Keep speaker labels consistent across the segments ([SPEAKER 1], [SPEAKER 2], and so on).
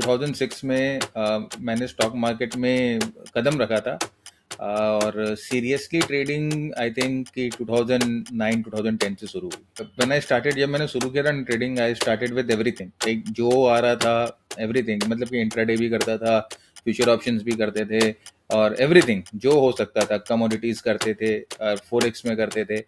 [SPEAKER 1] 2006 में मैंने stock market में कदम रखा था और सीरियसली ट्रेडिंग आई थिंक कि 2009-2010 से शुरू हुई। व्हेन आई स्टार्टेड, जब मैंने शुरू किया था trading, I started with everything, एक जो आ रहा था एवरीथिंग, मतलब कि इंट्राडे भी करता था, फ्यूचर ऑप्शंस भी करते थे और एवरीथिंग जो हो सकता था, कमोडिटीज करते थे और फोरेक्स में करते थे।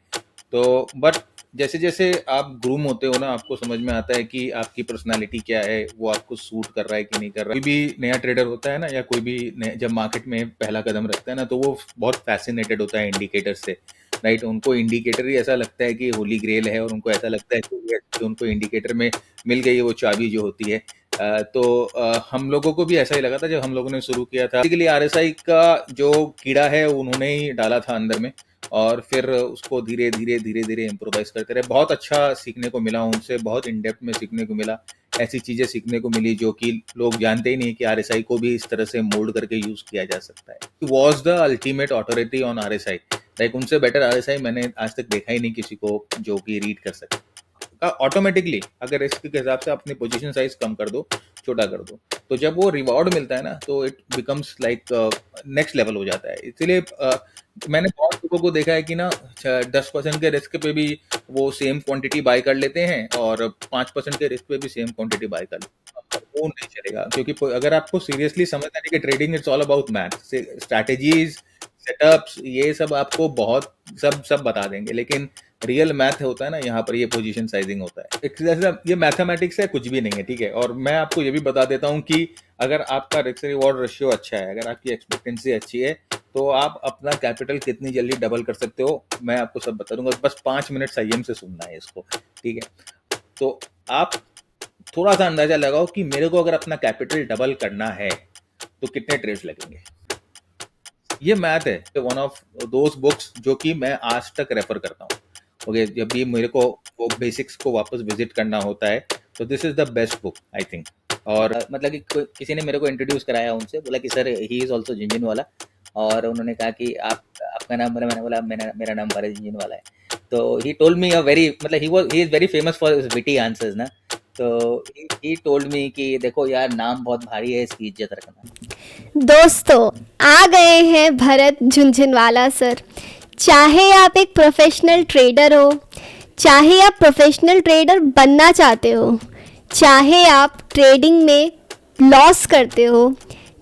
[SPEAKER 1] तो बट जैसे जैसे आप ग्रूम होते हो ना, आपको समझ में आता है कि आपकी पर्सनालिटी क्या है, वो आपको सूट कर रहा है कि नहीं कर रहा है। कोई भी नया ट्रेडर होता है ना, या कोई भी जब मार्केट में पहला कदम रखता है ना, तो वो बहुत फैसिनेटेड होता है इंडिकेटर से, राइट। उनको इंडिकेटर ही ऐसा लगता है कि होली ग्रेल है, और उनको ऐसा लगता है कि उनको इंडिकेटर में मिल गई है वो चाबी जो होती है। हम लोगों को भी ऐसा ही लगा था जब हम लोगों ने शुरू किया था। बेसिकली आरएसआई का जो कीड़ा है उन्होंने ही डाला था अंदर में, और फिर उसको धीरे धीरे धीरे धीरे इम्प्रोवाइज करते रहे। बहुत अच्छा सीखने को मिला उनसे, बहुत इन डेप्थ में सीखने को मिला, ऐसी चीजें सीखने को मिली जो कि लोग जानते ही नहीं कि आरएसआई को भी इस तरह से मोल्ड करके यूज किया जा सकता है। Was the ultimate authority on RSI, like उनसे बेटर आरएसआई मैंने आज तक देखा ही नहीं किसी को जो कि रीड कर सके ऑटोमेटिकली। अगर रिस्क के हिसाब से अपनी पोजीशन साइज कम कर दो, छोटा कर दो, तो जब वो रिवॉर्ड मिलता है ना, तो it becomes like next level हो जाता है। इसलिए मैंने बहुत लोगों को देखा है कि ना 10% के रिस्क पे भी वो सेम क्वांटिटी बाय कर लेते हैं, और 5% के रिस्क पे भी सेम क्वांटिटी बाय कर लेते हैं। वो नहीं चलेगा, क्योंकि अगर आपको सीरियसली समझना है कि trading it's all about math, strategies, setups, ये सब आपको बहुत सब बता देंगे, लेकिन रियल मैथ होता है ना, यहाँ पर ये पोजीशन साइजिंग होता है। एक जैसे ये मैथमेटिक्स है, कुछ भी नहीं है, ठीक है। और मैं आपको ये भी बता देता हूँ कि अगर आपका रिस्क रिवॉर्ड रेशियो अच्छा है, अगर आपकी एक्सपेक्टेंसी अच्छी है, तो आप अपना कैपिटल कितनी जल्दी डबल कर सकते हो, मैं आपको सब बता दूंगा। बस 5 मिनट संयम से सुनना है इसको, ठीक है। तो आप थोड़ा सा अंदाजा लगाओ कि मेरे को अगर अपना कैपिटल डबल करना है तो कितने ट्रेड्स लगेंगे। ये मैथ है, वन ऑफ दोज बुक्स जो कि मैं आज तक रेफर करता हूँ। ओके, जब भी मेरे को वो बेसिक्स को वापस विजिट करना होता है, तो this is the best book I think. और
[SPEAKER 2] मतलब कि किसी ने मेरे को इंट्रोड्यूस कराया, उनसे बोला कि सर ही इज़ ऑल्सो झिंझुन वाला, और उन्होंने कहा कि आपका नाम बोला, मैंने बोला मेरा नाम भरत झिंझुन वाला है। तो he told me a very, मतलब he is very famous for his witty answers ना। तो ही टोल्ड मी कि देखो यार, नाम बहुत भारी है, इसकी इज्जत रखना।
[SPEAKER 3] दोस्तों, आ गए हैं भरत झुनझुनवाला सर। चाहे आप एक प्रोफेशनल ट्रेडर हो, चाहे आप प्रोफेशनल ट्रेडर बनना चाहते हो, चाहे आप ट्रेडिंग में लॉस करते हो,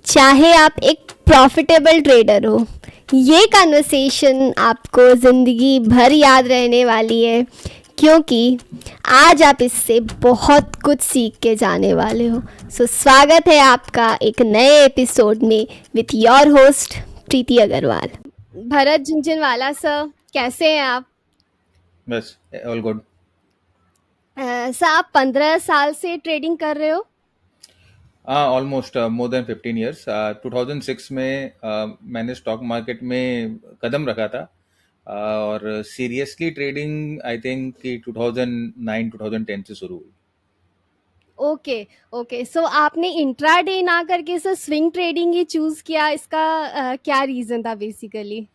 [SPEAKER 3] चाहे आप एक प्रॉफिटेबल ट्रेडर हो, ये कन्वर्सेशन आपको ज़िंदगी भर याद रहने वाली है, क्योंकि आज आप इससे बहुत कुछ सीख के जाने वाले हो। सो स्वागत है आपका एक नए एपिसोड में with your host Preeti Agarwal. Bharat Jhunjhunwala sir, कैसे हैं आप?
[SPEAKER 1] बस ऑल गुड।
[SPEAKER 3] सर, आप 15 साल से ट्रेडिंग कर रहे हो?
[SPEAKER 1] Almost more than 15 years. 2006 में मैंने स्टॉक मार्केट में कदम रखा था और सीरियसली ट्रेडिंग आई थिंक कि 2009-2010 से शुरू हुई।
[SPEAKER 3] ओके ओके, सो आपने इंट्राडे ना करके सर स्विंग ट्रेडिंग ही चूज़ किया, इसका क्या रीज़न था बेसिकली?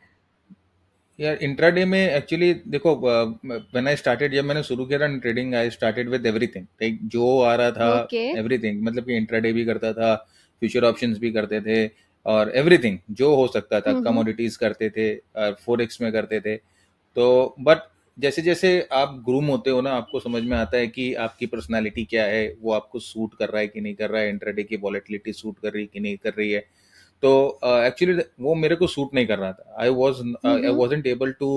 [SPEAKER 1] यार इंट्राडे में एक्चुअली देखो, व्हेन आई स्टार्टेड, जब मैंने शुरू किया था trading, I started with everything, like जो आ रहा था
[SPEAKER 3] ओके।
[SPEAKER 1] एवरीथिंग, मतलब कि इंट्राडे भी करता था, फ्यूचर ऑप्शंस भी करते थे, और एवरीथिंग जो हो सकता था, कमोडिटीज करते थे, फोरेक्स में करते थे। तो बट जैसे जैसे आप ग्रूम होते हो ना, आपको समझ में आता है कि आपकी पर्सनालिटी क्या है, वो आपको सूट कर रहा है कि नहीं कर रहा है, इंट्राडे की वॉलेटिलिटी सूट कर रही है कि नहीं कर रही है। तो एक्चुअली वो मेरे को सूट नहीं कर रहा था। I wasn't able to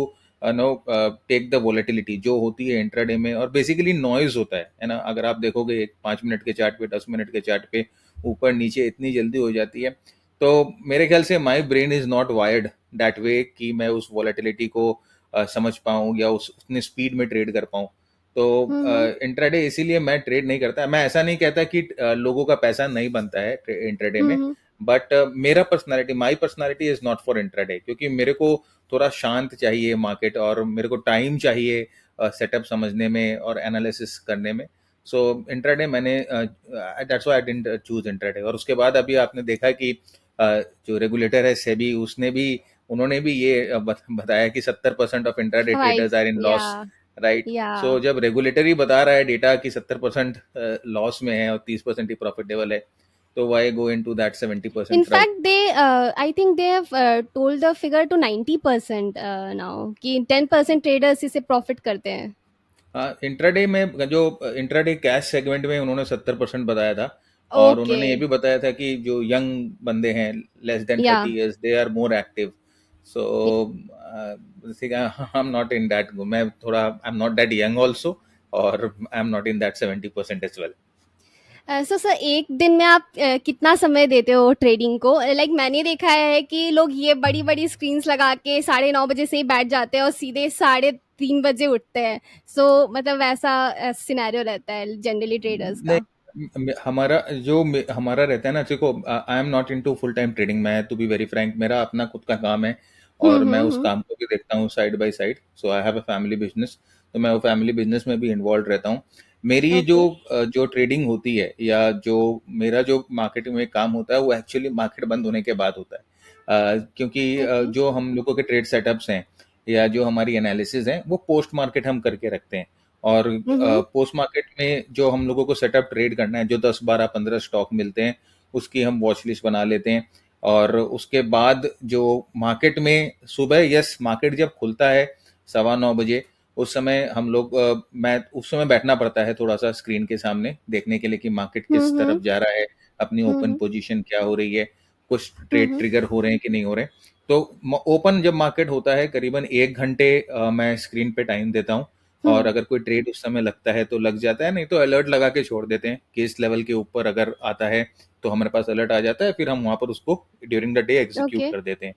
[SPEAKER 1] know take the volatility जो होती है इंट्राडे में, और बेसिकली नॉइज होता है ना। अगर आप देखोगे एक 5 मिनट के चार्ट पे, 10 मिनट के चार्ट पे ऊपर नीचे इतनी जल्दी हो जाती है। तो मेरे ख्याल से my brain is not wired that way कि मैं उस वॉलेटिलिटी को समझ पाऊँ या उतनी स्पीड में ट्रेड कर पाऊँ। तो इंट्राडे इसीलिए मैं ट्रेड नहीं करता। मैं ऐसा नहीं कहता कि लोगों का पैसा नहीं बनता है इंट्राडे में, बट मेरा personality, my personality is not for intraday, क्योंकि मेरे को थोड़ा शांत चाहिए मार्केट, और मेरे को टाइम चाहिए सेटअप समझने में और एनालिसिस करने में। सो इंट्राडे मैंने that's why I didn't choose intraday. और उसके बाद अभी आपने देखा कि जो रेगुलेटर है सेबी, उन्होंने भी ये बताया कि 70% of intraday
[SPEAKER 3] right,
[SPEAKER 1] traders are in loss,
[SPEAKER 3] yeah
[SPEAKER 1] right.
[SPEAKER 3] Yeah
[SPEAKER 1] so जब रेगुलेटर ही बता रहा है डेटा कि 70% लॉस में है और 30% ही प्रॉफिटेबल है, तो why go into that 70%
[SPEAKER 3] In
[SPEAKER 1] crowd.
[SPEAKER 3] fact, I think they have told the figure to 90% now कि 10% traders इसे profit करते हैं.
[SPEAKER 1] इंट्राडे में जो इंट्राडे कैश सेगमेंट में उन्होंने 70% बताया था, और उन्होंने ये
[SPEAKER 3] Okay,
[SPEAKER 1] भी बताया था कि जो यंग बंदे हैं less than
[SPEAKER 3] yeah.
[SPEAKER 1] 30 years they are more active. So I am not in that, मैं थोड़ा I am not that young also, और I am not in that 70% as well.
[SPEAKER 3] So sir एक दिन में आप कितना समय देते हो ट्रेडिंग को? लाइक मैंने देखा है कि लोग ये बड़ी बड़ी स्क्रीन्स लगा के 9:30 बजे से ही बैठ जाते हैं और सीधे 3:30 बजे उठते हैं. सो मतलब वैसा सिनेरियो रहता है जनरली ट्रेडर्स
[SPEAKER 1] नहीं,
[SPEAKER 3] का.
[SPEAKER 1] हमारा रहता है ना, देखो आई am not into full time trading, मैं टू बी वेरी फ्रैंक, मेरा अपना खुद का काम है, और मैं उस
[SPEAKER 3] हम्म.
[SPEAKER 1] काम को भी देखता हूँ side by side. So I have a family business, तो मैं वो फैमिली बिजनेस में भी इन्वॉल्व रहता हूँ। मेरी जो
[SPEAKER 3] ओके.
[SPEAKER 1] जो ट्रेडिंग होती है, या जो मेरा जो मार्केट में काम होता है, वो एक्चुअली मार्केट बंद होने के बाद होता है। क्योंकि
[SPEAKER 3] ओके.
[SPEAKER 1] जो हम लोगों के ट्रेड सेटअप्स हैं, या जो हमारी एनालिसिस है, वो पोस्ट मार्केट हम करके रखते हैं। और
[SPEAKER 3] हम्म.
[SPEAKER 1] पोस्ट मार्केट में जो हम लोगों को सेटअप ट्रेड करना है, जो 10 12 15 स्टॉक मिलते हैं, उसकी हम वॉच लिस्ट बना लेते हैं। और उसके बाद जो मार्केट में सुबह, यस, मार्केट जब खुलता है 9:15 बजे, उस समय हम लोग मैं उस समय बैठना पड़ता है थोड़ा सा स्क्रीन के सामने देखने के लिए कि मार्केट किस
[SPEAKER 3] हम्म.
[SPEAKER 1] तरफ जा रहा है, अपनी ओपन
[SPEAKER 3] हम्म.
[SPEAKER 1] पोजीशन क्या हो रही है, कुछ ट्रेड
[SPEAKER 3] हम्म.
[SPEAKER 1] ट्रिगर हो रहे हैं कि नहीं हो रहे। तो ओपन जब मार्केट होता है, करीबन 1 घंटे मैं स्क्रीन पे टाइम देता हूँ। और
[SPEAKER 3] हम्म.
[SPEAKER 1] अगर कोई ट्रेड उस समय लगता है तो लग जाता है, नहीं तो अलर्ट लगा के छोड़ देते हैं कि इस लेवल के ऊपर अगर आता है तो हमारे पास अलर्ट आ जाता है, फिर हम वहां पर उसको during the day execute
[SPEAKER 3] okay.
[SPEAKER 1] कर देते हैं।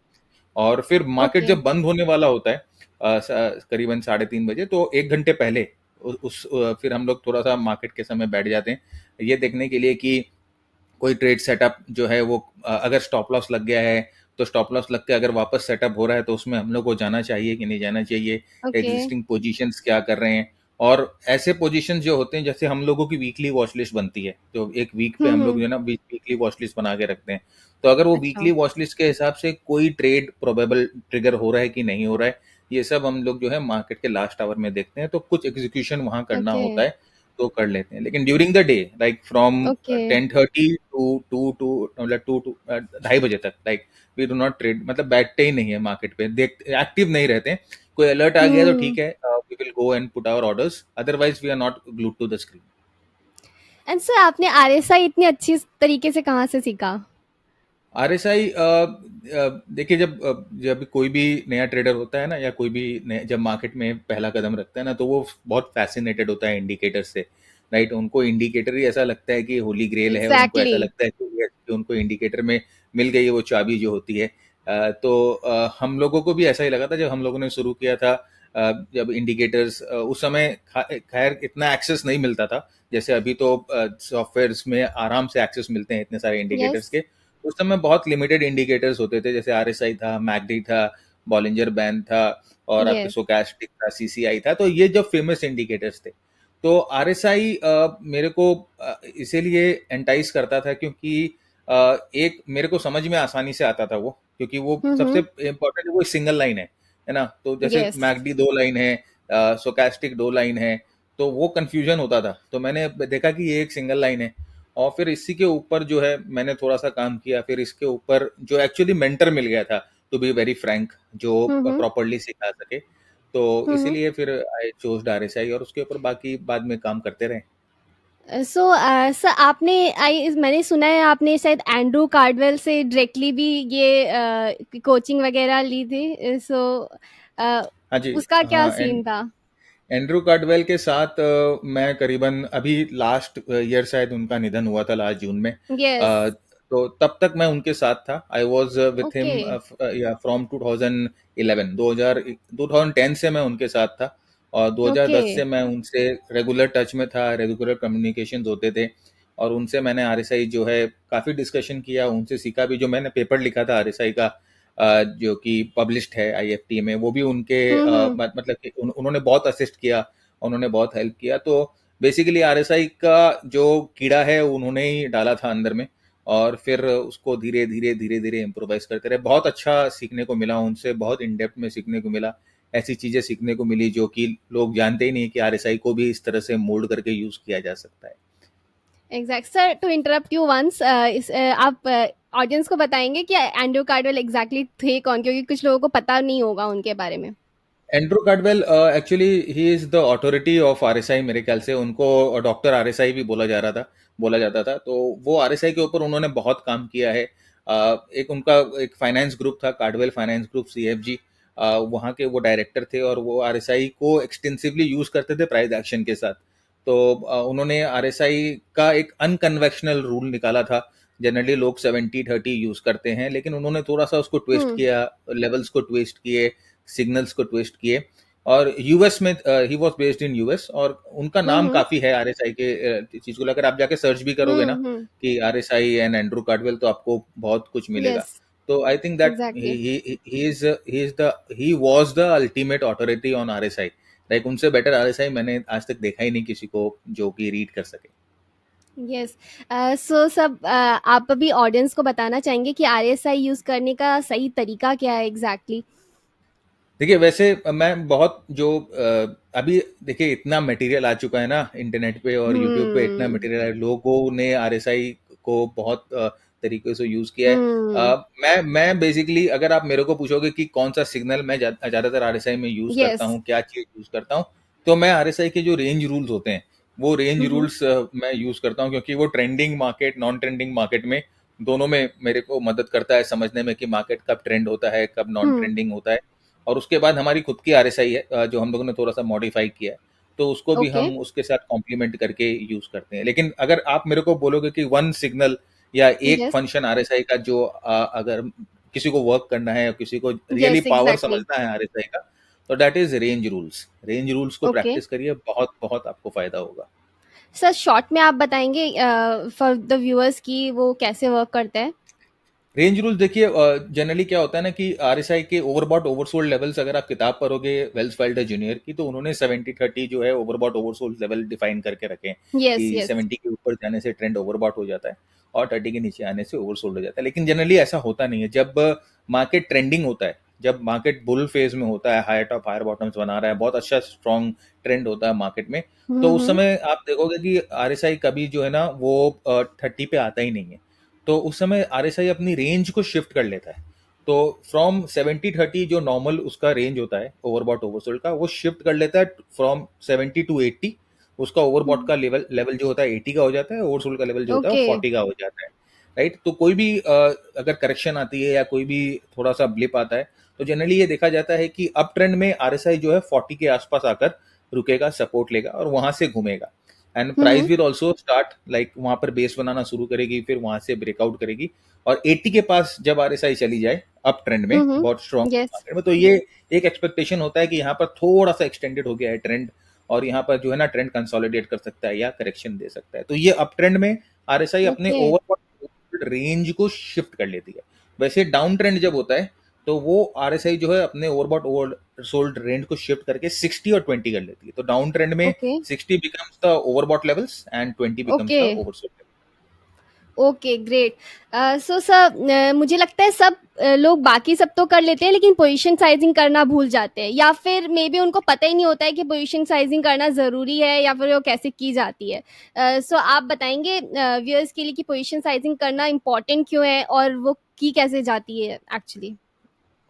[SPEAKER 1] और फिर मार्केट
[SPEAKER 3] ओके.
[SPEAKER 1] जब बंद होने वाला होता है करीबन 3:30 बजे, तो 1 घंटे पहले फिर हम लोग थोड़ा सा मार्केट के समय बैठ जाते हैं, ये देखने के लिए कि कोई ट्रेड सेटअप जो है वो अगर स्टॉप लॉस लग गया है, तो स्टॉप लॉस लग के अगर वापस सेटअप हो रहा है तो उसमें हम लोग को जाना चाहिए कि नहीं जाना चाहिए,
[SPEAKER 3] ओके.
[SPEAKER 1] एग्जिस्टिंग पोजीशंस क्या कर रहे हैं। और ऐसे पोजीशंस जो होते हैं, जैसे हम लोगों की वीकली वॉच लिस्ट बनती है, तो एक वीक पे हम लोग
[SPEAKER 3] हम्म.
[SPEAKER 1] जो है ना वीकली वॉच लिस्ट बना के रखते हैं। तो अगर वो
[SPEAKER 3] अच्छा.
[SPEAKER 1] वीकली वॉच लिस्ट के हिसाब से कोई ट्रेड प्रोबेबल ट्रिगर हो रहा है कि नहीं हो रहा है, ये सब हम लोग जो है मार्केट के लास्ट आवर में देखते हैं, तो कुछ एग्जीक्यूशन वहां करना
[SPEAKER 3] ओके.
[SPEAKER 1] होता है तो कर लेते हैं। लेकिन during the day, like from
[SPEAKER 3] okay.
[SPEAKER 1] 10:30 to मतलब 2 2 2:30 बजे तक, like we do not trade, मतलब बैठते ही नहीं है मार्केट पे, देख एक्टिव नहीं रहते हैं। कोई अलर्ट आ गया तो
[SPEAKER 3] हम्म.
[SPEAKER 1] ठीक है, we will go and put our orders, otherwise we are not glued to the screen.
[SPEAKER 3] And sir आपने आरएसआई इतनी अच्छी तरीके से कहाँ से सीखा?
[SPEAKER 1] आरएसआई, देखिए, जब कोई भी नया ट्रेडर होता है ना, या कोई भी जब मार्केट में पहला कदम रखता है ना, तो वो बहुत फैसिनेटेड होता है इंडिकेटर से, राइट। उनको इंडिकेटर ही ऐसा लगता है कि होली ग्रेल है, उनको ऐसा
[SPEAKER 3] एग्जैक्टली.
[SPEAKER 1] लगता है कि उनको इंडिकेटर में मिल गई है वो चाबी जो होती है। तो हम लोगों को भी ऐसा ही लगा था जब हम लोगों ने शुरू किया था। जब इंडिकेटर्स उस समय खैर इतना एक्सेस नहीं मिलता था, जैसे अभी तो सॉफ्टवेयर्स में आराम से एक्सेस मिलते हैं इतने सारे
[SPEAKER 3] यस.
[SPEAKER 1] इंडिकेटर्स के। उस समय बहुत लिमिटेड इंडिकेटर्स होते थे, जैसे आरएसआई था, मैकडी था, बॉलिंजर बैंड था, और आपके
[SPEAKER 3] यस.
[SPEAKER 1] स्टोचैस्टिक था, सीसीआई था। तो ये जो फेमस इंडिकेटर्स थे, तो आरएसआई मेरे को इसीलिए एंटाइज करता था क्योंकि एक मेरे को समझ में आसानी से आता था वो, क्योंकि वो सबसे
[SPEAKER 3] हम्म.
[SPEAKER 1] इम्पोर्टेंट वो सिंगल लाइन है ना। तो जैसे
[SPEAKER 3] यस.
[SPEAKER 1] मैकडी 2 लाइन है, स्टोचैस्टिक 2 लाइन है, तो वो कंफ्यूजन होता था। तो मैंने देखा कि ये एक सिंगल लाइन है, और फिर इसी के ऊपर जो है मैंने थोड़ा सा काम किया। फिर इसके ऊपर जो एक्चुअली मेंटर मिल गया था, टू बी वेरी फ्रैंक, जो
[SPEAKER 3] हम्म.
[SPEAKER 1] प्रॉपरली सिखा सके, तो
[SPEAKER 3] हम्म.
[SPEAKER 1] इसीलिए फिर आई चोज आरएसआई, और उसके ऊपर बाकी बाद में काम करते रहे।
[SPEAKER 3] सो सर आपने मैंने सुना है आपने शायद एंड्रू कार्डवेल से डायरेक्टली भी ये कोचिंग वगैरह ली थी. सो
[SPEAKER 1] हाँ जी,
[SPEAKER 3] उसका क्या
[SPEAKER 1] हाँ।
[SPEAKER 3] सीन था?
[SPEAKER 1] एंड्रू कार्डवेल के साथ मैं करीबन अभी लास्ट ईयर, शायद उनका निधन हुआ था लास्ट जून में।
[SPEAKER 3] यस.
[SPEAKER 1] तो तब तक मैं उनके साथ था, I was with
[SPEAKER 3] okay.
[SPEAKER 1] Him या फ्रॉम 2011, 2010 से मैं उनके साथ था, और
[SPEAKER 3] ओके.
[SPEAKER 1] 2010 से मैं उनसे रेगुलर टच में था, रेगुलर कम्युनिकेशन होते थे। और उनसे मैंने आरएसआई जो है काफ़ी डिस्कशन किया, उनसे सीखा भी। जो मैंने पेपर लिखा था आरएसआई का, जो कि पब्लिश्ड है आईएफटी में, वो भी उनके
[SPEAKER 3] हम्म.
[SPEAKER 1] मतलब कि उन्होंने बहुत असिस्ट किया, उन्होंने बहुत हेल्प किया। तो बेसिकली आरएसआई का जो कीड़ा है उन्होंने ही डाला था अंदर में, और फिर उसको धीरे धीरे धीरे धीरे इम्प्रोवाइज करते रहे। बहुत अच्छा सीखने को मिला उनसे, बहुत इन डेप्थ में सीखने को मिला। ऐसी चीजें सीखने को मिली जो कि लोग जानते ही नहीं कि आरएसआई को भी इस तरह से मोल्ड करके यूज किया जा सकता है।
[SPEAKER 3] Exact sir, to interrupt you once, आप ऑडियंस को बताएंगे कि एंड्रू कार्डवेल एग्जैक्टली थे कौन, क्योंकि कुछ लोगों को पता नहीं होगा उनके बारे में।
[SPEAKER 1] Andrew Caudwell actually he is the authority of RSI, मेरे ख्याल से उनको डॉक्टर आरएसआई भी बोला जाता था। तो वो आरएसआई के ऊपर उन्होंने बहुत काम किया है। एक उनका एक फाइनेंस ग्रुप था, कार्डवेल फाइनेंस ग्रुप, सीएफजी, वहाँ के वो डायरेक्टर थे और वो आरएसआई को एक्सटेंसिवली यूज करते थे प्राइस एक्शन के साथ। तो उन्होंने आरएसआई का एक अनकन्वेंशनल रूल निकाला था। जनरली लोग 70-30 यूज करते हैं, लेकिन उन्होंने थोड़ा सा उसको ट्विस्ट
[SPEAKER 3] हम्म।
[SPEAKER 1] किया, लेवल्स को ट्विस्ट किए, सिग्नल्स को ट्विस्ट किए। और यूएस में he was based in US, और उनका नाम
[SPEAKER 3] हम्म।
[SPEAKER 1] काफी है आरएसआई के चीज को लेकर। आप जाके सर्च भी करोगे ना
[SPEAKER 3] हम्म।
[SPEAKER 1] कि आरएसआई एंड एंड्रू कार्डवेल, तो आपको बहुत कुछ मिलेगा।
[SPEAKER 3] यस।
[SPEAKER 1] तो आई think that
[SPEAKER 3] exactly.
[SPEAKER 1] He was the ultimate authority on RSI. Like उनसे बेटर आरएसआई मैंने आज तक देखा ही नहीं किसी को जो कि रीड कर सके।
[SPEAKER 3] यस। सो सब आप अभी ऑडियंस को बताना चाहेंगे कि आरएसआई यूज करने का सही तरीका क्या है एग्जैक्टली?
[SPEAKER 1] देखिए, वैसे मैं बहुत जो अभी देखिए इतना मटेरियल आ चुका है ना इंटरनेट पे और यूट्यूब पे, इतना
[SPEAKER 3] हम्म।
[SPEAKER 1] मटेरियल है, लोगों ने आरएसआई को बहुत तरीके से यूज किया है।
[SPEAKER 3] हम्म।
[SPEAKER 1] मैं बेसिकली, अगर आप मेरे को पूछोगे कि कौन सा सिग्नल मैं ज्यादातर आरएसआई में यूज करता
[SPEAKER 3] यस।
[SPEAKER 1] हूँ, क्या चीज यूज करता हूँ, तो मैं आरएसआई के जो रेंज रूल्स होते हैं, वो रेंज
[SPEAKER 3] हम्म।
[SPEAKER 1] रूल्स मैं यूज करता हूँ, क्योंकि वो trending market, non trending market में, दोनों में मेरे को मदद करता है समझने में कि मार्केट कब ट्रेंड होता है, कब नॉन
[SPEAKER 3] हम्म।
[SPEAKER 1] ट्रेंडिंग होता है। और उसके बाद हमारी खुद की आरएसआई है, जो हम लोगों ने थोड़ा सा मॉडिफाई किया है, तो उसको भी
[SPEAKER 3] ओके।
[SPEAKER 1] हम उसके साथ कॉम्प्लीमेंट करके यूज करते हैं। लेकिन अगर आप मेरे को बोलोगे कि वन सिग्नल या एक
[SPEAKER 3] यस।
[SPEAKER 1] फंक्शन आरएसआई का जो अगर किसी को वर्क करना है या किसी को रियली
[SPEAKER 3] यस,
[SPEAKER 1] पावर
[SPEAKER 3] एग्जैक्टली।
[SPEAKER 1] समझना है आरएसआई का, तो that is range rules. Range rules को
[SPEAKER 3] ओके
[SPEAKER 1] प्रैक्टिस करिए, बहुत बहुत आपको फायदा होगा।
[SPEAKER 3] सर, शॉर्ट में आप बताएंगे फॉर द व्यूअर्स कि वो कैसे वर्क करता है?
[SPEAKER 1] रेंज रूल्स देखिए, जनरली क्या होता है ना कि आरएसआई के ओवरबॉट ओवरसोल्ड लेवल्स, अगर आप किताब पढ़ोगे वेल्स फाइल्डर जूनियर की, तो उन्होंने 70-30 जो है ओवरबॉट ओवरसोल्ड लेवल डिफाइन करके रखे हैं
[SPEAKER 3] यस।
[SPEAKER 1] कि
[SPEAKER 3] यस।
[SPEAKER 1] 70 के ऊपर जाने से ट्रेंड ओवरबॉट हो जाता है और 30 के नीचे आने से ओवरसोल्ड हो जाता है। लेकिन जनरली ऐसा होता नहीं है। जब मार्केट ट्रेंडिंग होता है, जब मार्केट बुल फेज में होता है, हायर टॉप हायर बॉटम्स बना रहा है, बहुत अच्छा स्ट्रॉन्ग ट्रेंड होता है मार्केट में, तो उस
[SPEAKER 3] हम्म।
[SPEAKER 1] समय आप देखोगे कि आरएसआई कभी जो है ना वो 30 पे आता ही नहीं है। तो उस समय आरएसआई अपनी रेंज को शिफ्ट कर लेता है। तो फ्रॉम 70-30 जो नॉर्मल उसका रेंज होता है ओवरबॉट ओवरसोल्ड का, वो शिफ्ट कर लेता है फ्रॉम 70 to 80। उसका ओवरबॉट का लेवल लेवल जो होता है 80 का हो जाता है, ओवरसोल्ड का लेवल जो होता है वो
[SPEAKER 3] ओके।
[SPEAKER 1] 40 का हो जाता है। राइट। तो कोई भी अगर करेक्शन आती है या कोई भी थोड़ा सा ब्लिप आता है, तो जनरली ये देखा जाता है कि अप ट्रेंड में आरएसआई जो है 40 के आसपास आकर रुकेगा, सपोर्ट लेगा और वहां से घूमेगा। And price
[SPEAKER 3] hmm.
[SPEAKER 1] Will also start like वहां पर बेस बनाना शुरू करेगी, फिर वहां से ब्रेकआउट करेगी। और 80 के पास जब आरएसआई चली जाए अप ट्रेंड में,
[SPEAKER 3] हम्म।
[SPEAKER 1] बहुत स्ट्रॉन्ग
[SPEAKER 3] यस।
[SPEAKER 1] मार्केट में, तो ये एक एक्सपेक्टेशन होता है कि यहाँ पर थोड़ा सा एक्सटेंडेड हो गया है ट्रेंड, और यहाँ पर जो है ना ट्रेंड कंसोलिडेट कर सकता है या करेक्शन दे सकता है। तो ये अप ट्रेंड में आरएसआई अपने
[SPEAKER 3] ओके।
[SPEAKER 1] ओवरबॉट रेंज को शिफ्ट कर लेती है। वैसे डाउन ट्रेंड जब होता है, तो वो आरएसआई जो है अपने ओवरबॉट ओवरसोल्ड रेंज को शिफ्ट करके 60 और 20 कर लेती है। तो डाउन ट्रेंड में
[SPEAKER 3] okay.
[SPEAKER 1] 60 becomes the overbought levels and 20 becomes
[SPEAKER 3] okay.
[SPEAKER 1] the oversold level.
[SPEAKER 3] Okay, great. So sir, मुझे लगता है सब लोग बाकी सब तो कर लेते हैं, लेकिन पोजीशन साइजिंग करना भूल जाते हैं, या फिर मे बी उनको पता ही नहीं होता है कि पोजीशन साइजिंग करना ज़रूरी है या फिर वो कैसे की जाती है। सो आप बताएंगे व्यूअर्स के लिए कि पोजीशन साइजिंग करना इम्पोर्टेंट क्यों है और वो की कैसे जाती है एक्चुअली?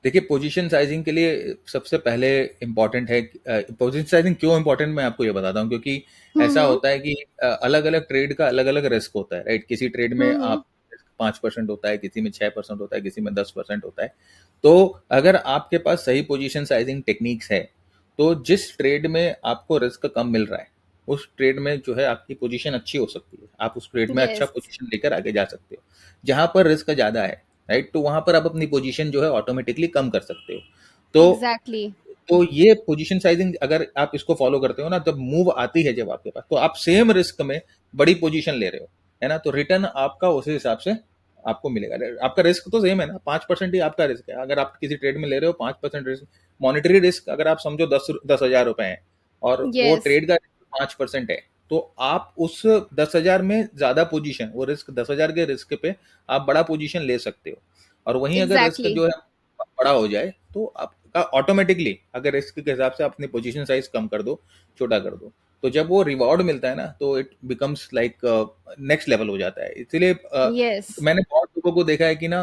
[SPEAKER 1] देखिए, पोजीशन साइजिंग के लिए सबसे पहले इम्पॉर्टेंट है, पोजीशन साइजिंग क्यों इम्पॉर्टेंट मैं आपको ये बताता हूँ, क्योंकि ऐसा
[SPEAKER 3] हम्म।
[SPEAKER 1] होता है कि अलग अलग ट्रेड का अलग अलग रिस्क होता है। राइट। किसी ट्रेड में
[SPEAKER 3] हम्म।
[SPEAKER 1] आप 5% होता है, किसी में 6% होता है, किसी में 10% होता है। तो अगर आपके पास सही पोजीशन साइजिंग टेक्निक्स है, तो जिस ट्रेड में आपको रिस्क कम मिल रहा है, उस ट्रेड में जो है आपकी पोजीशन अच्छी हो सकती है, आप उस ट्रेड में अच्छा
[SPEAKER 3] यस।
[SPEAKER 1] पोजीशन लेकर आगे जा सकते हो। जहां पर रिस्क ज्यादा है, राइट, तो वहां पर आप अपनी पोजीशन जो है ऑटोमेटिकली कम कर सकते हो। तो
[SPEAKER 3] एग्जैक्टली।
[SPEAKER 1] तो ये पोजीशन साइजिंग अगर आप इसको फॉलो करते हो ना, जब मूव आती है जब आपके पास, तो आप सेम रिस्क में बड़ी पोजीशन ले रहे हो, है ना, तो रिटर्न आपका उस हिसाब से आपको मिलेगा। आपका रिस्क तो सेम है ना, 5% ही आपका रिस्क है। अगर आप किसी ट्रेड में ले रहे हो 5% रिस्क, मॉनिटरी रिस्क अगर आप समझो 10,000 रुपए है, और वो
[SPEAKER 3] यस।
[SPEAKER 1] ट्रेड का 5% है, तो आप उस 10,000 में ज्यादा पोजीशन, वो रिस्क 10,000 के रिस्क पे आप बड़ा पोजीशन ले सकते हो। और वहीं अगर रिस्क
[SPEAKER 3] एग्जैक्टली।
[SPEAKER 1] जो है बड़ा हो जाए, तो आपका ऑटोमेटिकली, अगर रिस्क के हिसाब से अपनी पोजीशन साइज कम कर दो, छोटा कर दो, तो जब वो रिवॉर्ड मिलता है ना तो it becomes like next level हो जाता है। इसलिए
[SPEAKER 3] यस।
[SPEAKER 1] मैंने बहुत लोगों को देखा है कि ना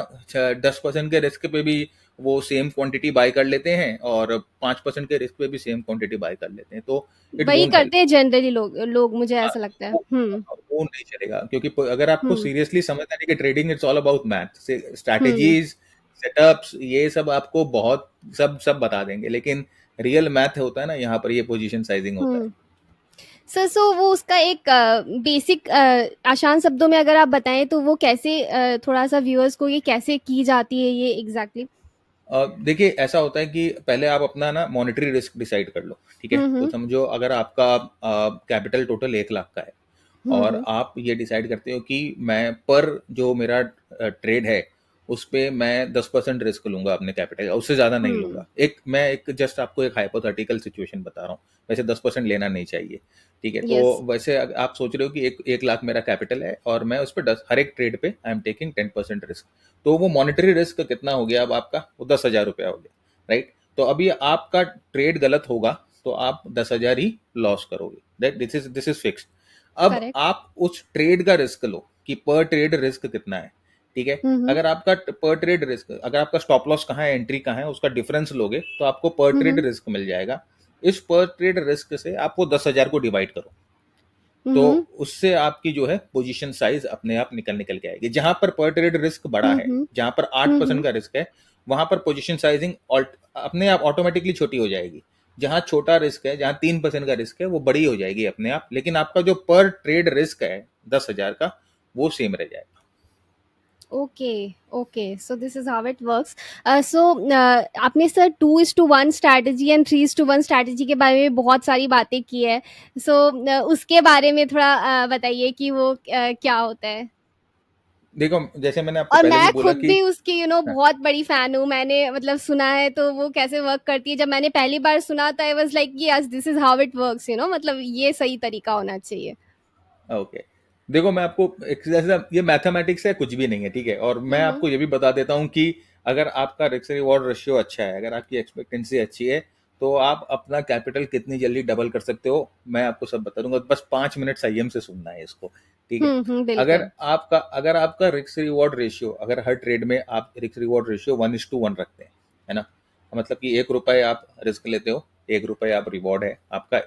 [SPEAKER 1] 10% के रिस्क पे भी वो सेम क्वांटिटी बाय कर लेते हैं और 5% के रिस्क पे भी सेम क्वांटिटी बाय कर लेते हैं, तो इट
[SPEAKER 3] वही
[SPEAKER 1] वोंट हेल्प।
[SPEAKER 3] करते हैं जनरली लोग लोग, मुझे ऐसा लगता है।
[SPEAKER 1] वो नहीं चलेगा, क्योंकि अगर आपको
[SPEAKER 3] हम्म
[SPEAKER 1] सीरियसली समझना है कि trading it's all about math से
[SPEAKER 3] हम्म
[SPEAKER 1] स्ट्रैटेजीज, सेटअप्स, ये सब आपको बहुत सब सब बता देंगे, लेकिन रियल मैथ होता है ना यहाँ पर, ये पोजीशन साइजिंग होता है।
[SPEAKER 3] हम्म सर, सो वो उसका एक बेसिक आसान शब्दों में अगर आप बताएं तो वो कैसे, थोड़ा सा व्यूअर्स को ये कैसे की जाती है ये एग्जैक्टली।
[SPEAKER 1] देखिए ऐसा होता है कि पहले आप अपना ना मॉनेटरी रिस्क डिसाइड कर लो, ठीक है। तो
[SPEAKER 3] हम्म
[SPEAKER 1] समझो अगर आपका कैपिटल टोटल 1 लाख का है और
[SPEAKER 3] हम्म
[SPEAKER 1] आप ये डिसाइड करते हो कि मैं पर जो मेरा ट्रेड है उस पे मैं 10% रिस्क लूंगा अपने कैपिटल, उससे ज़्यादा नहीं
[SPEAKER 3] हम्म
[SPEAKER 1] लूंगा। मैं एक जस्ट आपको एक हाइपोथेटिकल सिचुएशन बता रहा हूँ, वैसे 10% लेना नहीं चाहिए, ठीक है। तो
[SPEAKER 3] यस।
[SPEAKER 1] वैसे आप सोच रहे हो कि 1 लाख मेरा कैपिटल है और मैं उस पर 10, हर एक ट्रेड पे आई एम टेकिंग 10% रिस्क। तो वो मॉनेटरी रिस्क कितना हो गया अब आपका, वो 10,000 रुपया हो गया, राइट। तो अभी आपका ट्रेड गलत होगा तो आप 10,000 ही लॉस करोगे, दैट दिस इज फिक्स्ड। अब
[SPEAKER 3] करेक्ट।
[SPEAKER 1] आप उस ट्रेड का रिस्क लो कि पर ट्रेड रिस्क कितना है, ठीक है।
[SPEAKER 3] हम्म
[SPEAKER 1] अगर आपका पर ट्रेड रिस्क, अगर आपका स्टॉप लॉस कहाँ है, एंट्री कहाँ है, उसका डिफरेंस लोगे तो आपको पर ट्रेड
[SPEAKER 3] हम्म
[SPEAKER 1] रिस्क मिल जाएगा। इस पर ट्रेड रिस्क से आपको 10,000 को डिवाइड करो, तो
[SPEAKER 3] हम्म
[SPEAKER 1] उससे आपकी जो है पोजीशन साइज अपने आप निकल निकल के आएगी। जहां पर ट्रेड रिस्क बड़ा है,
[SPEAKER 3] हम्म
[SPEAKER 1] जहां पर 8% का रिस्क है, वहां पर पोजीशन साइजिंग अपने आप ऑटोमेटिकली छोटी हो जाएगी। जहां छोटा रिस्क है, जहां 3% का रिस्क है, वो बड़ी हो जाएगी अपने आप, लेकिन आपका जो पर ट्रेड रिस्क है 10,000 का, वो सेम रह जाएगा।
[SPEAKER 3] Okay. Okay, so this is how it works. So आपने सर 2:1 स्ट्रैटेजी एंड 3:1 स्ट्रैटेजी के बारे में बहुत सारी बातें की है। सो उसके बारे में थोड़ा बताइए कि वो क्या होता है।
[SPEAKER 1] देखो जैसे मैंने आपको
[SPEAKER 3] और
[SPEAKER 1] पहले भी
[SPEAKER 3] मैं
[SPEAKER 1] बोला
[SPEAKER 3] खुद
[SPEAKER 1] कि
[SPEAKER 3] भी उसकी
[SPEAKER 1] हाँ,
[SPEAKER 3] बहुत बड़ी फैन हूँ। मैंने मतलब सुना है तो वो कैसे वर्क करती है, जब मैंने पहली बार सुना था I was like yes this is how it works, मतलब ये सही तरीका होना चाहिए।
[SPEAKER 1] ओके। देखो मैं आपको जैसे ये मैथमेटिक्स है, कुछ भी नहीं है, ठीक है। और मैं
[SPEAKER 3] हम्म
[SPEAKER 1] आपको ये भी बता देता हूँ कि अगर आपका रिस्क रिवॉर्ड रेशियो अच्छा है, अगर आपकी एक्सपेक्टेंसी अच्छी है, तो आप अपना कैपिटल कितनी जल्दी डबल कर सकते हो, मैं आपको सब बता दूंगा। बस 5 मिनट संयम से सुनना है इसको, ठीक है।
[SPEAKER 3] बिल्कुल।
[SPEAKER 1] अगर आपका रिस्क रिवॉर्ड रेशियो, अगर हर ट्रेड में आप रिस्क रिवॉर्ड रेशियो 1:1 रखते हैं, है ना, मतलब कि 1 रुपए आप रिस्क लेते हो, 1 रुपए आप रिवॉर्ड है आपका,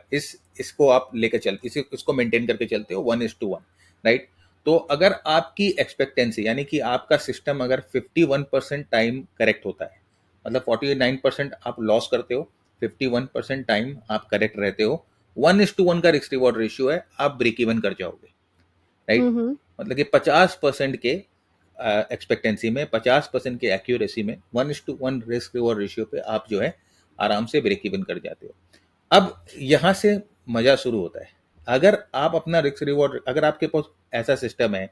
[SPEAKER 1] इसको आप लेकर इसको मेंटेन करके चलते हो 1:1, राइट। तो अगर आपकी एक्सपेक्टेंसी, यानी कि आपका सिस्टम अगर 51% टाइम करेक्ट होता है, मतलब 49% आप लॉस करते हो, 51% टाइम आप करेक्ट रहते हो, 1:1 का रिस्क रिवॉर्ड रेशियो है, आप ब्रेक इवन कर जाओगे, राइट।
[SPEAKER 3] हम्म
[SPEAKER 1] मतलब कि 50% के एक्सपेक्टेंसी में, 50% के एक्यूरेसी में, 1:1 रिस्क रिवॉर्ड रेशियो पे आप जो है आराम से ब्रेक इवन कर जाते हो। अब यहाँ से मजा शुरू होता है। अगर आप अपना रिस्क रिवॉर्ड, अगर आपके पास ऐसा सिस्टम है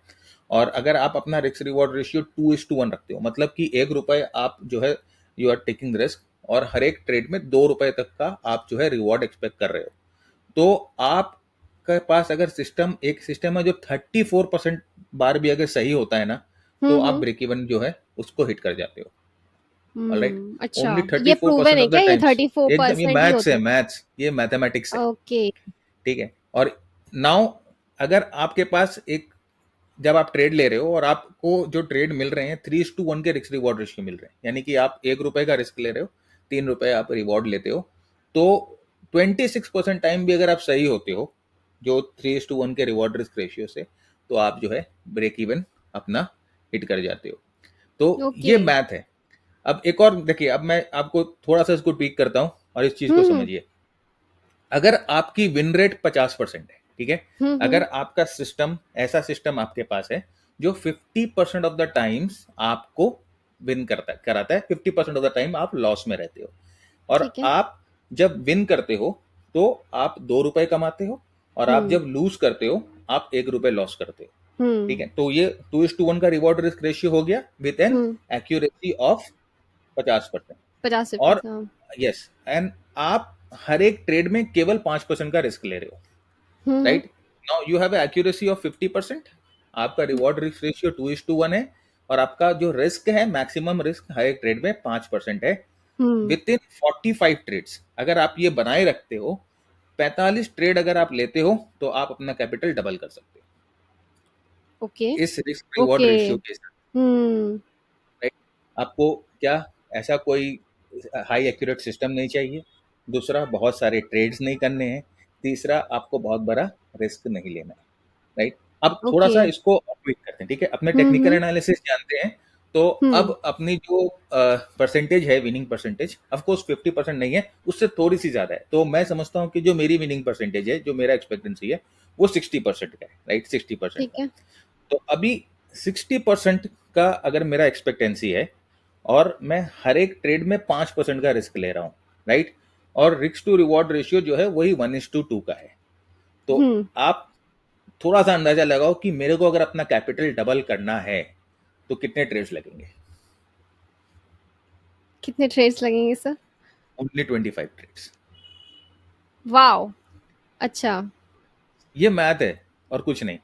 [SPEAKER 1] और अगर आप अपना रिस्क रिवॉर्ड रेशियो 2:1 रखते हो, मतलब कि 1 रुपए आप जो है यू आर टेकिंग रिस्क, और हर एक ट्रेड में 2 रुपए तक का आप जो है रिवॉर्ड एक्सपेक्ट कर रहे हो, तो आपके पास अगर एक सिस्टम है जो 34% बार भी अगर सही होता है ना, तो आप
[SPEAKER 3] हम्म
[SPEAKER 1] ब्रेक इवन जो है उसको हिट कर जाते हो। ऑलराइट,
[SPEAKER 3] अच्छा।
[SPEAKER 1] ओनली
[SPEAKER 3] ये
[SPEAKER 1] थर्टी फोर
[SPEAKER 3] प्रूवन
[SPEAKER 1] परसेंट
[SPEAKER 3] है
[SPEAKER 1] ऑफ द
[SPEAKER 3] क्या, ये
[SPEAKER 1] टाइम्स।
[SPEAKER 3] थर्टी फोर
[SPEAKER 1] एकदम, ये
[SPEAKER 3] परसेंट ही
[SPEAKER 1] मैथ्स
[SPEAKER 3] होता
[SPEAKER 1] है,
[SPEAKER 3] है?
[SPEAKER 1] मैथ्स, ये मैथमेटिक्स है,
[SPEAKER 3] ओके।
[SPEAKER 1] ठीक है। और नाउ अगर आपके पास जब आप ट्रेड ले रहे हो और आपको जो ट्रेड मिल रहे हैं 3:1 के रिस्क रिवॉर्ड रेशियो मिल रहे हैं, यानी कि आप 1 रुपए का रिस्क ले रहे हो, 3 रुपए आप रिवॉर्ड लेते हो, तो 26% टाइम भी अगर आप सही होते हो जो 3:1 के रिवॉर्ड रिस्क रेशियो से, तो आप जो है ब्रेक इवन अपना हिट कर जाते हो। तो
[SPEAKER 3] ओके।
[SPEAKER 1] ये मैथ है। अब एक और देखिए, अब मैं आपको थोड़ा सा इसको ट्वीक करता हूँ और इस चीज को
[SPEAKER 3] हम्म
[SPEAKER 1] समझिए। अगर आपकी विन रेट 50% है, ठीक है,
[SPEAKER 3] हम्म
[SPEAKER 1] अगर आपका सिस्टम, ऐसा सिस्टम आपके पास है जो 50% ऑफ द टाइम्स आपको विन कराता है, 50% ऑफ द टाइम आप लॉस में रहते हो, और
[SPEAKER 3] ठीक है।
[SPEAKER 1] आप जब विन करते हो तो आप 2 रुपए कमाते हो, और आप
[SPEAKER 3] हम्म
[SPEAKER 1] जब लूज करते हो आप 1 रुपए लॉस करते हो, ठीक
[SPEAKER 3] हम्म
[SPEAKER 1] है। तो ये 2:1 का रिवॉर्ड रिस्क रेशियो हो गया with an
[SPEAKER 3] hmm
[SPEAKER 1] accuracy of 50%।
[SPEAKER 3] 50%,
[SPEAKER 1] और
[SPEAKER 3] हाँ।
[SPEAKER 1] यस, एंड आप हर एक ट्रेड में केवल 5% का रिस्क ले रहे हो,
[SPEAKER 3] hmm
[SPEAKER 1] right. Now you have accuracy of 50%, आपका रिवॉर्ड रिस्क रेशियो 2:1 है, और आपका जो रिस्क है, मैक्सिमम रिस्क हर एक ट्रेड में 5% है।
[SPEAKER 3] हम्म
[SPEAKER 1] विद इन 45 ट्रेड्स अगर आप ये बनाए रखते हो, 45 ट्रेड अगर आप लेते हो तो आप अपना कैपिटल डबल कर सकते
[SPEAKER 3] ओके।
[SPEAKER 1] हो इस रिस्क रिवॉर्ड
[SPEAKER 3] ओके।
[SPEAKER 1] रेशियो के साथ,
[SPEAKER 3] हम्म।
[SPEAKER 1] राइट? आपको क्या ऐसा कोई हाई एक्यूरेट सिस्टम नहीं चाहिए, दूसरा बहुत सारे ट्रेड्स नहीं करने हैं, तीसरा आपको बहुत बड़ा रिस्क नहीं लेना है, राइट? अब थोड़ा
[SPEAKER 3] ओके।
[SPEAKER 1] सा इसको ट्विक करते हैं, ठीक है? अपने टेक्निकल
[SPEAKER 3] हम्म।
[SPEAKER 1] एनालिसिस जानते हैं, तो
[SPEAKER 3] हम्म।
[SPEAKER 1] अब अपनी जो परसेंटेज है, विनिंग परसेंटेज, ऑफ कोर्स 50% नहीं है, उससे थोड़ी सी ज्यादा है। तो मैं समझता हूँ कि जो मेरी विनिंग परसेंटेज है, जो मेरा एक्सपेक्टेंसी है, वो 60% का है, राइट? 60%
[SPEAKER 3] ठीक
[SPEAKER 1] का।
[SPEAKER 3] है।
[SPEAKER 1] तो अभी 60% का अगर मेरा एक्सपेक्टेंसी है और मैं हर एक ट्रेड में 5% का रिस्क ले रहा हूँ, राइट? और रिस्क टू रिवॉर्ड रेशियो जो है वही 1:2 का है। तो
[SPEAKER 3] हम्म।
[SPEAKER 1] आप थोड़ा सा अंदाजा लगाओ कि मेरे को अगर अपना कैपिटल डबल करना है तो कितने ट्रेड्स लगेंगे?
[SPEAKER 3] कितने ट्रेड्स लगेंगे सर?
[SPEAKER 1] Only 25 trades.
[SPEAKER 3] वाओ। अच्छा।
[SPEAKER 1] ये मैथ है और कुछ नहीं,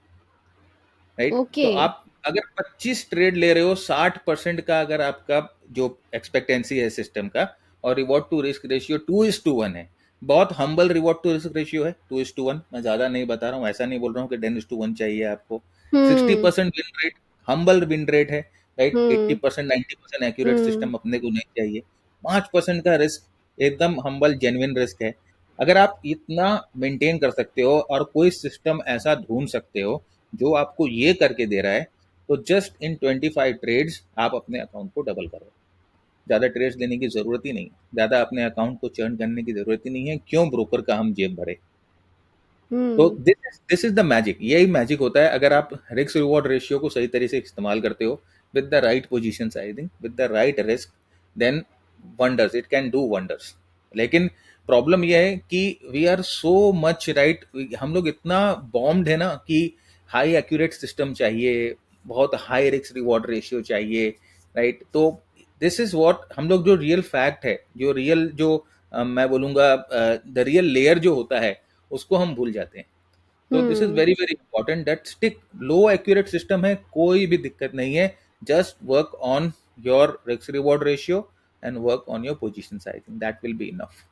[SPEAKER 1] राइट? तो
[SPEAKER 3] ओके।
[SPEAKER 1] आप अगर 25 ट्रेड ले रहे हो, 60% का अगर आपका जो एक्सपेक्टेंसी है सिस्टम का, और रिवॉर्ड टू रिस्क रेशियो 2:1 है, बहुत humble reward to risk ratio है 2:1। मैं ज्यादा नहीं बता रहा हूँ, ऐसा नहीं बोल रहा हूँ कि 10:1 चाहिए आपको। Sixty
[SPEAKER 3] hmm.
[SPEAKER 1] Percent win rate, humble win rate है, right?
[SPEAKER 3] Hmm.
[SPEAKER 1] 80% 90% accurate
[SPEAKER 3] hmm.
[SPEAKER 1] System अपने को नहीं चाहिए। 5% का रिस्क एकदम हम्बल जेन्युइन रिस्क है। अगर आप इतना मेंटेन कर सकते हो और कोई सिस्टम ऐसा ढूंढ सकते हो जो आपको ये करके दे रहा है, तो जस्ट इन 25 ट्रेड्स आप अपने अकाउंट को डबल करो। ज्यादा ट्रेड्स लेने की जरूरत ही नहीं, ज्यादा अपने अकाउंट को चर्न करने की जरूरत ही नहीं है। क्यों ब्रोकर का हम जेब भरे? तो
[SPEAKER 3] हम्म।
[SPEAKER 1] दिस इज द मैजिक, यही मैजिक होता है अगर आप रिस्क रिवॉर्ड रेशियो को सही तरीके से इस्तेमाल करते हो, with the right position sizing, with the right risk, then wonders, it can do wonders. लेकिन प्रॉब्लम यह है कि we are so much, right, हम लोग इतना बॉम्ब्ड है ना कि हाई एक्यूरेट सिस्टम चाहिए, बहुत हाई रिस्क रिवॉर्ड रेशियो चाहिए, राइट? तो दिस इज व्हाट हम लोग, जो रियल फैक्ट है, जो रियल जो मैं बोलूंगा द रियल लेयर जो होता है, उसको हम भूल जाते हैं। तो this is
[SPEAKER 3] hmm.
[SPEAKER 1] Very very important that stick. Low accurate system है, कोई भी दिक्कत नहीं है, just work on your risk reward ratio and work on your position sizing, that will be enough.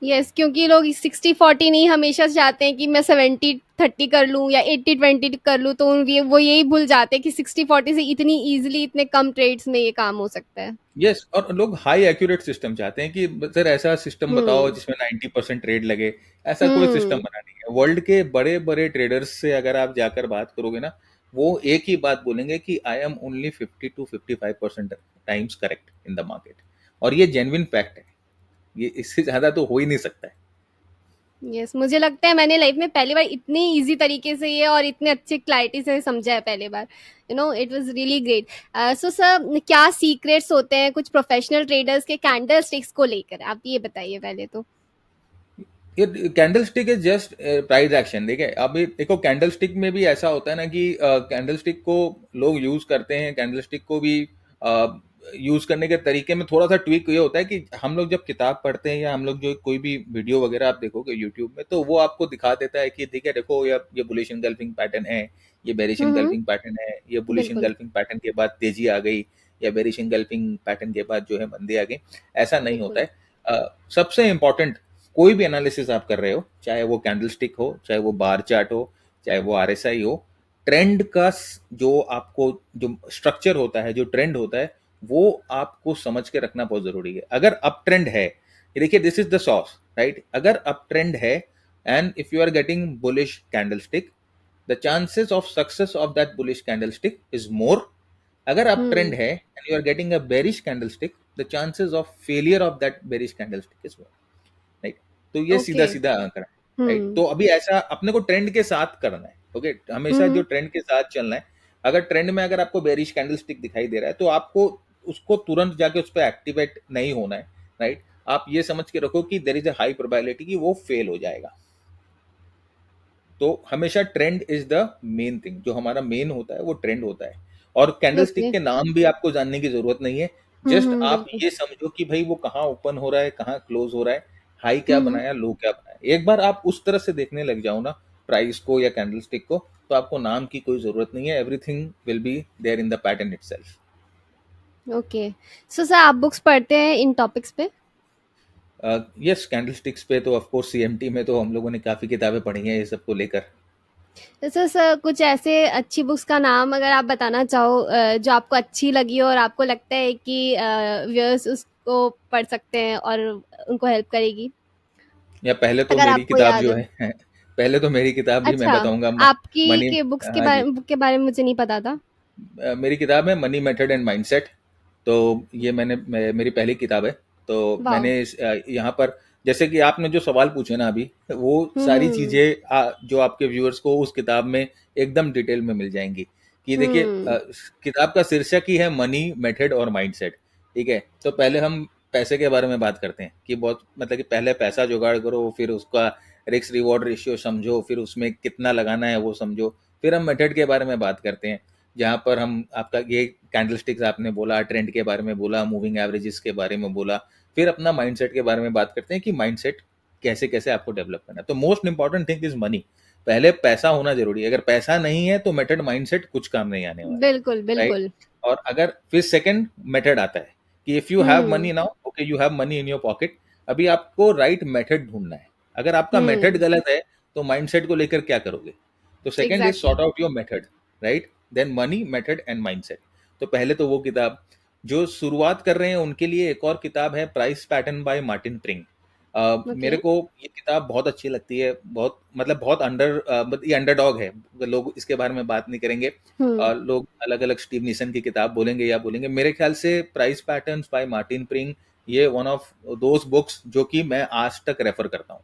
[SPEAKER 3] Yes, क्योंकि लोग 60-40 नहीं हमेशा चाहते हैं कि मैं 70-30 कर लूँ या 80-20 कर लूँ, तो वो यही भूल जाते हैं कि 60-40 से इतनी इजीली इतने कम ट्रेड्स में ये काम हो सकता है।
[SPEAKER 1] यस, और लोग हाई एक्यूरेट सिस्टम चाहते हैं कि सर ऐसा सिस्टम बताओ
[SPEAKER 3] हम्म।
[SPEAKER 1] जिसमें 90% ट्रेड लगे। ऐसा कोई सिस्टम
[SPEAKER 3] हम्म।
[SPEAKER 1] बना नहीं है। वर्ल्ड के बड़े बड़े ट्रेडर्स से अगर आप जाकर बात करोगे ना, वो एक ही बात बोलेंगे कि I am only 50 to 55% times correct in the market. और ये जेन्युइन फैक्ट है, ये इससे ज्यादा तो हो ही नहीं सकता है।
[SPEAKER 3] यस, मुझे लगता है मैंने लाइफ में पहली बार इतनी इजी तरीके से ये और इतने अच्छे क्लैरिटी से समझा है पहली बार। It was really great. So sir, क्या सीक्रेट्स होते हैं कुछ प्रोफेशनल ट्रेडर्स के कैंडल स्टिक्स को लेकर, आप ये बताइए पहले तो।
[SPEAKER 1] ये candle stick is just price action. देखिए अभी देखो, कैंडल स्टिक में भी ऐसा होता है ना कि कैंडल स्टिक को लोग यूज करते हैं, कैंडल स्टिक को भी यूज करने के तरीके में थोड़ा सा ट्विक ये होता है कि हम लोग जब किताब पढ़ते हैं या हम लोग जो कोई भी वीडियो वगैरह आप देखोगे यूट्यूब में, तो वो आपको दिखा देता है कि ठीक है देखो, ये बुलिश इनगल्फिंग पैटर्न है, ये बेरिश
[SPEAKER 3] हम्म।
[SPEAKER 1] इनगल्फिंग पैटर्न है, ये बुलिश
[SPEAKER 3] बिल्कुल।
[SPEAKER 1] इनगल्फिंग पैटर्न के बाद तेजी आ गई, या बेरिश इनगल्फिंग पैटर्न के बाद जो है मंदी आ गई। ऐसा नहीं होता
[SPEAKER 3] बिल्कुल।
[SPEAKER 1] है। सबसे इंपॉर्टेंट, कोई भी एनालिसिस आप कर रहे हो, चाहे वो कैंडल स्टिक हो, चाहे वो बार चार्ट हो, चाहे वो आरएसआई हो, ट्रेंड का जो आपको जो स्ट्रक्चर होता है, जो ट्रेंड होता है, वो आपको समझ के रखना बहुत जरूरी है। अगर अप ट्रेंड है, ये देखिए this is the sauce, right? अगर अप ट्रेंड है and if you are getting bullish candle stick, the chances of success of that bullish candle stick is more. अगर अप ट्रेंड
[SPEAKER 3] हम्म।
[SPEAKER 1] है and you are getting a bearish candle stick, the chances of failure of that bearish candle stick is more, right? तो ये सीधा
[SPEAKER 3] okay.
[SPEAKER 1] सीधा आंकड़ा है, right?
[SPEAKER 3] हम्म।
[SPEAKER 1] तो अभी ऐसा अपने को ट्रेंड के साथ करना है, ओके? हमेशा जो
[SPEAKER 3] हम्म।
[SPEAKER 1] ट्रेंड के साथ चलना है। अगर ट्रेंड में अगर आपको बेरिश कैंडल स्टिक दिखाई दे रहा है, तो आपको उसको तुरंत जाके उस पर एक्टिवेट नहीं होना है, राइट? आप ये समझ के रखो कि there is a high probability कि वो फेल हो जाएगा। तो हमेशा trend is the main thing, जो हमारा मेन होता है वो ट्रेंड होता है। और कैंडल स्टिक
[SPEAKER 3] ओके।
[SPEAKER 1] के नाम भी आपको जानने की जरूरत नहीं है। जस्ट आप
[SPEAKER 3] बिल्कुल।
[SPEAKER 1] ये समझो कि भाई वो कहाँ ओपन हो रहा है, कहाँ क्लोज हो रहा है, हाई क्या
[SPEAKER 3] हम्म।
[SPEAKER 1] बनाया, लो क्या बनाया। एक बार आप उस तरह से देखने लग जाओ ना प्राइस को या कैंडल स्टिक को, तो आपको नाम की कोई जरूरत नहीं है। Everything will be there in the pattern itself.
[SPEAKER 3] Okay. So sir, आप बुक्स पढ़ते हैं इन टॉपिक्स पे?
[SPEAKER 1] यस, कैंडलस्टिक्स पे तो ऑफ कोर्स सीएमटी में तो हम लोगों ने काफ़ी किताबें पढ़ी हैं ये सब को लेकर।
[SPEAKER 3] तो सर कुछ ऐसे अच्छी बुक्स का नाम अगर आप बताना चाहो जो आपको अच्छी लगी हो और आपको लगता है कि व्यूअर्स उसको पढ़ सकते हैं और उनको हेल्प करेगी,
[SPEAKER 1] या पहले तो
[SPEAKER 3] अगर
[SPEAKER 1] मेरी
[SPEAKER 3] आपको
[SPEAKER 1] किताब
[SPEAKER 3] याद
[SPEAKER 1] जो
[SPEAKER 3] हो।
[SPEAKER 1] है पहले तो मेरी किताब भी मैं
[SPEAKER 3] अच्छा,
[SPEAKER 1] बताऊंगा,
[SPEAKER 3] आपकी
[SPEAKER 1] मनी।
[SPEAKER 3] के बुक्स
[SPEAKER 1] हाँ जी।
[SPEAKER 3] के बारे में मुझे नहीं पता था।
[SPEAKER 1] मेरी किताब है मनी मेथड एंड माइंडसेट। तो ये मेरी पहली किताब है। तो
[SPEAKER 3] वाओ।
[SPEAKER 1] मैंने यहाँ पर, जैसे कि आपने जो सवाल पूछे ना अभी, वो सारी
[SPEAKER 3] हम्म।
[SPEAKER 1] चीज़ें जो आपके व्यूअर्स को उस किताब में एकदम डिटेल में मिल जाएंगी। कि देखिए,
[SPEAKER 3] हम्म।
[SPEAKER 1] किताब का शीर्षक ही है मनी मेथड और माइंडसेट। ठीक है, तो पहले हम पैसे के बारे में बात करते हैं कि बहुत मतलब कि पहले पैसा जुगाड़ करो, फिर उसका रिस्क रिवॉर्ड रेशियो समझो, फिर उसमें कितना लगाना है वो समझो। फिर हम मेथड के बारे में बात करते हैं, जहाँ पर हम आपका ये कैंडलस्टिक्स आपने बोला, ट्रेंड के बारे में बोला, मूविंग एवरेजेस के बारे में बोला। फिर अपना माइंडसेट के बारे में बात करते हैं कि माइंडसेट कैसे कैसे आपको डेवलप करना है। तो most important thing is money. पहले पैसा होना जरूरी है। अगर पैसा नहीं है तो मेथड माइंडसेट कुछ काम नहीं आने वाला।
[SPEAKER 3] बिल्कुल
[SPEAKER 1] राइट।
[SPEAKER 3] बिल्कुल।
[SPEAKER 1] और अगर फिर सेकंड मेथड आता है कि if you have
[SPEAKER 3] hmm.
[SPEAKER 1] Money now, okay, you have money in your pocket. अभी आपको राइट मेथड ढूंढना है। अगर आपका मेथड
[SPEAKER 3] हम्म।
[SPEAKER 1] गलत है तो माइंडसेट को लेकर क्या करोगे? तो second is
[SPEAKER 3] exactly.
[SPEAKER 1] Sort out your method. Right. Then money method and mindset. तो पहले तो वो किताब, जो शुरुआत कर रहे हैं उनके लिए एक और किताब है, price pattern by Martin Pring.
[SPEAKER 3] Okay.
[SPEAKER 1] मेरे को ये किताब बहुत अच्छी लगती है। बहुत मतलब बहुत ये अंडरडॉग है। लोग इसके बारे में बात नहीं करेंगे।
[SPEAKER 3] हम्म।
[SPEAKER 1] लोग अलग अलग स्टीव नीसन की किताब बोलेंगे या बोलेंगे। मेरे ख्याल से प्राइस पैटर्न्स बाय मार्टिन प्रिंग, ये वन ऑफ दोज बुक्स जो कि मैं आज तक रेफर करता हूँ।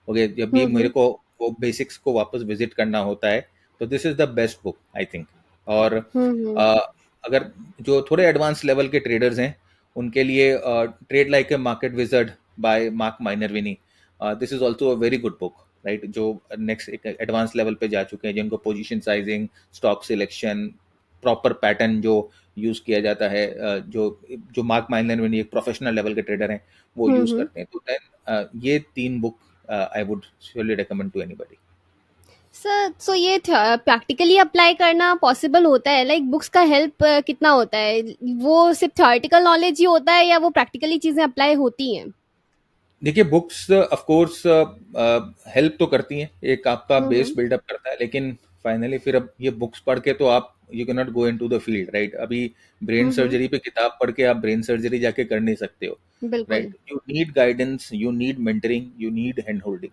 [SPEAKER 1] ओके, जब भी मेरे
[SPEAKER 3] हम्म।
[SPEAKER 1] को वो बेसिक्स को वापस विजिट करना होता है, तो this is the best book I think. और
[SPEAKER 3] हम्म।
[SPEAKER 1] अ, अगर जो थोड़े एडवांस लेवल के ट्रेडर्स हैं उनके लिए trade like a market wizard by Mark Minervini, this is also a very good book. Right, जो नेक्स्ट एक एडवांस लेवल पे जा चुके हैं, जिनको position sizing, stock selection, proper pattern जो यूज किया जाता है, जो जो मार्क माइनरविनी एक प्रोफेशनल लेवल के ट्रेडर हैं वो यूज
[SPEAKER 3] हम्म।
[SPEAKER 1] करते हैं। तो देन ये तीन book I would surely recommend to anybody.
[SPEAKER 3] Sir so ये प्रैक्टिकली अप्लाई करना पॉसिबल होता है? लाइक बुक्स का हेल्प कितना होता है? वो सिर्फ थ्योरेटिकल नॉलेज ही होता है या वो प्रैक्टिकली चीजें अप्लाई होती हैं?
[SPEAKER 1] देखिए, बुक्स ऑफ कोर्स हेल्प तो करती हैं, एक आपका बेस
[SPEAKER 3] हम्म।
[SPEAKER 1] बिल्डअप करता है, लेकिन फाइनली फिर अब ये बुक्स पढ़ के तो आप you can not go into the field. Right, अभी ब्रेन
[SPEAKER 3] हम्म।
[SPEAKER 1] सर्जरी पे किताब पढ़ के आप ब्रेन सर्जरी जाके कर नहीं सकते हो।
[SPEAKER 3] बिल्कुल।
[SPEAKER 1] Right, you need guidance, you need mentoring, you need hand holding.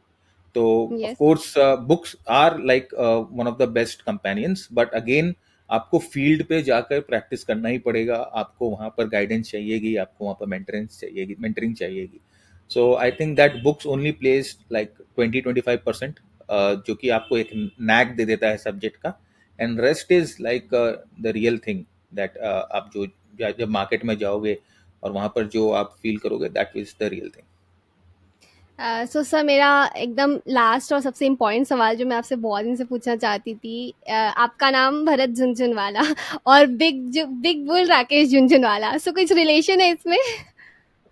[SPEAKER 1] तो of
[SPEAKER 3] yes.
[SPEAKER 1] Course books are like one of the best companions, but again आपको फील्ड पे जाकर प्रैक्टिस करना ही पड़ेगा। आपको वहाँ पर गाइडेंस चाहिएगी, आपको वहाँ पर मेंटरिंग चाहिएगी। So I think that books only plays like 20-25%, जो कि आपको एक नैक दे देता है सब्जेक्ट का। And rest is like the real thing that आप जो जब मार्केट में जाओगे और वहाँ पर जो आप फील करोगे, that is the real thing.
[SPEAKER 3] So sir मेरा एकदम लास्ट और सबसे इम्पोर्टेंट सवाल जो मैं आपसे बहुत दिन से पूछना चाहती थी, आपका नाम भरत झुनझुनवाला और बिग बुल राकेश झुनझुनवाला, सो कुछ रिलेशन है इसमें?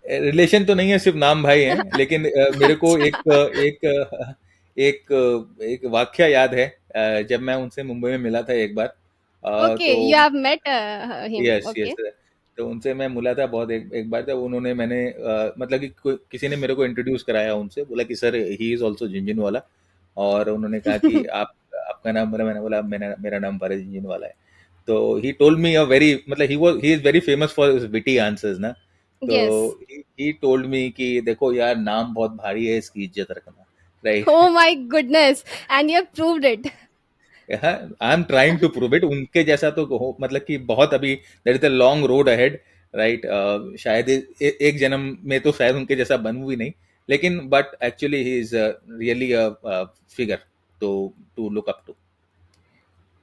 [SPEAKER 1] रिलेशन तो नहीं है, सिर्फ नाम भाई हैं। लेकिन मेरे को
[SPEAKER 3] अच्छा।
[SPEAKER 1] एक वाक्य याद है। जब मैं उनसे मुंबई में मिला था एक बार,
[SPEAKER 3] ओके,
[SPEAKER 1] तो
[SPEAKER 3] you have met him.
[SPEAKER 1] Yes yes.
[SPEAKER 3] Okay.
[SPEAKER 1] तो उनसे मैं मिला था बहुत एक बार। जब उन्होंने मैंने मतलब कि किसी ने मेरे को इंट्रोड्यूस कराया उनसे, बोला कि sir he is also Jhunjhunwala. और उन्होंने कहा कि आप आपका नाम, बोला, मैंने बोला मेरा नाम भरत झुनझुनवाला है। तो he told me a very, मतलब he is very famous for his witty answers ना। तो
[SPEAKER 3] यस।
[SPEAKER 1] ही टोल्ड मी कि देखो यार, नाम बहुत भारी है, इसकी इज्जत रखना।
[SPEAKER 3] Oh
[SPEAKER 1] right.
[SPEAKER 3] my goodness, and you have proved it.
[SPEAKER 1] I am trying to prove it. उनके जैसा तो मतलब कि बहुत अभी there is a long road ahead. Right, शायद एक जन्म में तो शायद उनके जैसा बनूं भी नहीं, लेकिन but actually he is really a figure to look up to.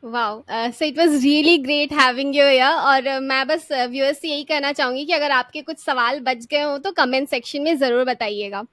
[SPEAKER 3] Wow, so it was really great having you here. और मैं बस व्यूअर्स से यही कहना चाहूंगी कि अगर आपके कुछ सवाल बच गए हो तो कमेंट सेक्शन में ज़रूर बताइएगा।